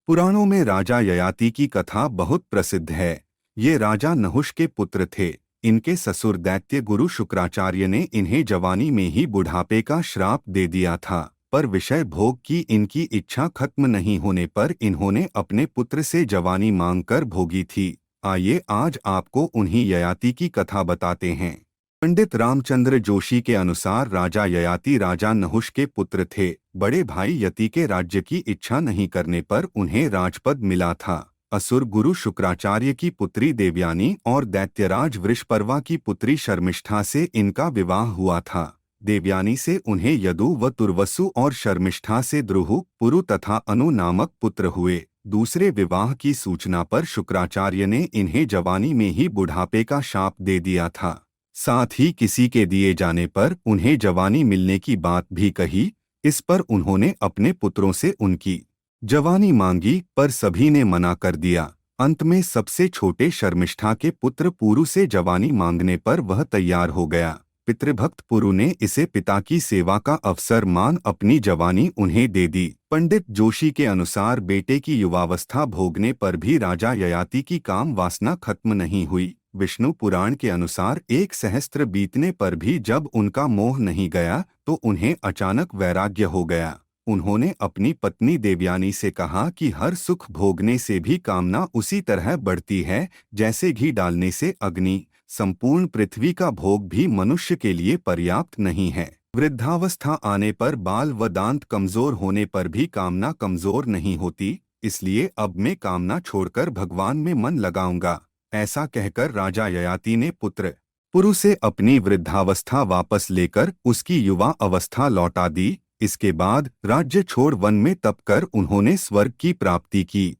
पुराणों में राजा ययाति की कथा बहुत प्रसिद्ध है। ये राजा नहुष के पुत्र थे। इनके ससुर दैत्य गुरु शुक्राचार्य ने इन्हें जवानी में ही बुढ़ापे का श्राप दे दिया था, पर विषय भोग की इनकी इच्छा खत्म नहीं होने पर इन्होंने अपने पुत्र से जवानी मांगकर भोगी थी। आइए आज आपको उन्हीं ययाति की कथा बताते हैं। पंडित रामचंद्र जोशी के अनुसार राजा ययाति राजा नहुष के पुत्र थे। बड़े भाई यति के राज्य की इच्छा नहीं करने पर उन्हें राजपद मिला था। असुर गुरु शुक्राचार्य की पुत्री देवयानी और दैत्यराज वृषपर्वा की पुत्री शर्मिष्ठा से इनका विवाह हुआ था। देवयानी से उन्हें यदु व तुर्वसु और शर्मिष्ठा से द्रुहु, पुरु तथा अनु नामक पुत्र हुए। दूसरे विवाह की सूचना पर शुक्राचार्य ने इन्हें जवानी में ही बुढ़ापे का शाप दे दिया था। साथ ही किसी के दिए जाने पर उन्हें जवानी मिलने की बात भी कही। इस पर उन्होंने अपने पुत्रों से उनकी जवानी मांगी, पर सभी ने मना कर दिया। अंत में सबसे छोटे शर्मिष्ठा के पुत्र पुरु से जवानी मांगने पर वह तैयार हो गया। पितृभक्त पुरु ने इसे पिता की सेवा का अवसर मान अपनी जवानी उन्हें दे दी। पंडित जोशी के अनुसार बेटे की युवावस्था भोगने पर भी राजा ययाति की काम वासना खत्म नहीं हुई। विष्णु पुराण के अनुसार 1 सहस्त्र बीतने पर भी जब उनका मोह नहीं गया तो उन्हें अचानक वैराग्य हो गया। उन्होंने अपनी पत्नी देवयानी से कहा कि हर सुख भोगने से भी कामना उसी तरह बढ़ती है जैसे घी डालने से अग्नि। संपूर्ण पृथ्वी का भोग भी मनुष्य के लिए पर्याप्त नहीं है। वृद्धावस्था आने पर बाल व दांत कमजोर होने पर भी कामना कमजोर नहीं होती। इसलिए अब मैं कामना छोड़कर भगवान में मन लगाऊंगा। ऐसा कहकर राजा ययाति ने पुत्र पुरु से अपनी वृद्धावस्था वापस लेकर उसकी युवा अवस्था लौटा दी। इसके बाद राज्य छोड़ वन में तप कर उन्होंने स्वर्ग की प्राप्ति की।